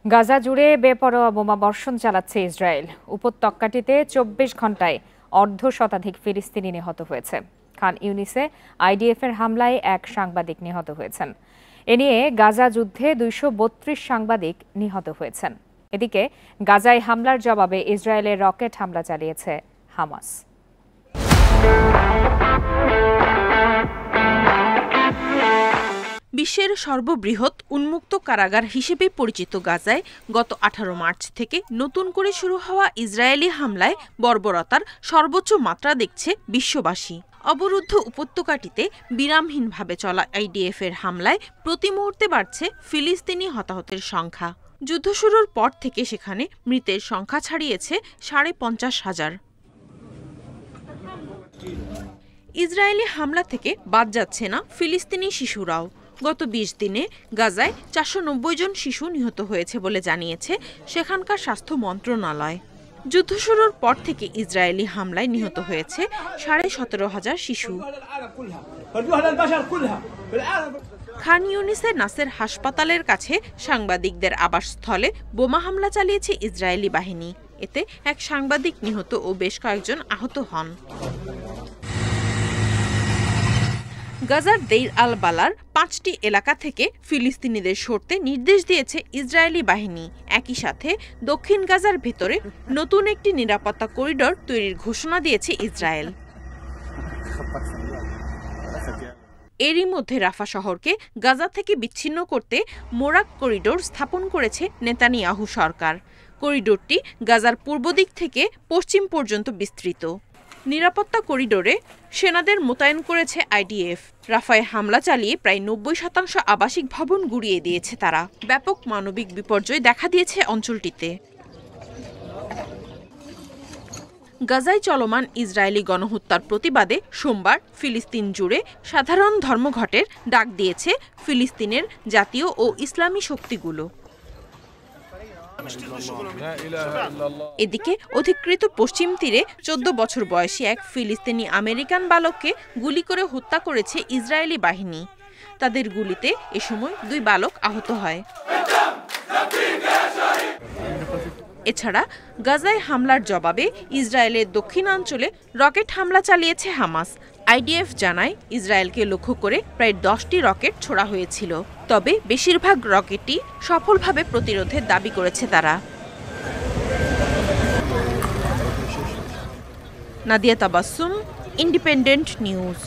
গাজা জুড়ে বেপরোয়া বোমা বর্ষণ চালাচ্ছে ইসরায়েল। উপত্যকাটিতে ২৪ ঘন্টায় অর্ধশতাধিক ফিলিস্তিনি নিহত হয়েছে। খান ইউনিসে আইডিএফের হামলায় এক সাংবাদিক নিহত হয়েছেন। এ নিয়ে গাজা যুদ্ধে ২৩২ সাংবাদিক নিহত হয়েছেন। এদিকে গাজায় হামলার জবাবে ইসরায়েলের রকেট হামলা চালিয়েছে হামাস। বিশ্বের সর্ববৃহৎ উন্মুক্ত কারাগার হিসেবে পরিচিত গাজায় গত ১৮ মার্চ থেকে নতুন করে শুরু হওয়া ইসরায়েলি হামলায় বর্বরতার সর্বোচ্চ মাত্রা দেখছে বিশ্ববাসী। অবরুদ্ধ উপত্যকাটিতে বিরামহীনভাবে চলা আইডিএফের হামলায় প্রতি মুহূর্তে বাড়ছে ফিলিস্তিনি হতাহতের সংখ্যা। যুদ্ধ শুরুর পর থেকে সেখানে মৃতের সংখ্যা ছাড়িয়েছে ৫৫,০০০। ইসরায়েলি হামলা থেকে বাদ যাচ্ছে না ফিলিস্তিনি শিশুরাও। গত ২০ দিনে গাজায় ৪৯০ জন শিশু নিহত হয়েছে বলে জানিয়েছে সেখানকার স্বাস্থ্য মন্ত্রণালয়। যুদ্ধ শুরুর পর থেকে ইসরায়েলি হামলায় নিহত হয়েছে ১৭,৫০০ শিশু। খান ইউনিসের নাসের হাসপাতালের কাছে সাংবাদিকদের আবাসস্থলে বোমা হামলা চালিয়েছে ইসরায়েলি বাহিনী। এতে এক সাংবাদিক নিহত ও বেশ কয়েকজন আহত হন। গাজার দেইর আল বালার ৫টি এলাকা থেকে ফিলিস্তিনিদের সরতে নির্দেশ দিয়েছে ইসরায়েলি বাহিনী। একই সাথে দক্ষিণ গাজার ভেতরে নতুন একটি নিরাপত্তা করিডোর তৈরির ঘোষণা দিয়েছে ইসরায়েল। এরই মধ্যে রাফা শহরকে গাজা থেকে বিচ্ছিন্ন করতে মোরাক করিডোর স্থাপন করেছে নেতানিয়াহু সরকার। করিডোরটি গাজার পূর্ব দিক থেকে পশ্চিম পর্যন্ত বিস্তৃত। নিরাপত্তা করিডোরে সেনাদের মোতায়েন করেছে আইডিএফ। রাফায় হামলা চালিয়ে প্রায় ৯০% আবাসিক ভবন গুঁড়িয়ে দিয়েছে তারা। ব্যাপক মানবিক বিপর্যয় দেখা দিয়েছে অঞ্চলটিতে। গাজায় চলমান ইসরায়েলি গণহত্যার প্রতিবাদে সোমবার ফিলিস্তিন জুড়ে সাধারণ ধর্মঘটের ডাক দিয়েছে ফিলিস্তিনের জাতীয় ও ইসলামী শক্তিগুলো। এদিকে অধিকৃত পশ্চিম তীরে ১৪ বছর বয়সী এক ফিলিস্তিনি আমেরিকান বালককে গুলি করে হত্যা করেছে ইসরায়েলি বাহিনী। তাদের গুলিতে এ সময় ২ বালক আহত হয়। এছাড়া গাজায় হামলার জবাবে ইসরায়েলের দক্ষিণাঞ্চলে রকেট হামলা চালিয়েছে হামাস। আইডিএফ জানায় ইসরায়েলকে লক্ষ্য করে প্রায় ১০টি রকেট ছোড়া হয়েছিল। তবে বেশিরভাগ রকেটই সফলভাবে প্রতিরোধের দাবি করেছে তারা। Nadia Tabassum, independent news.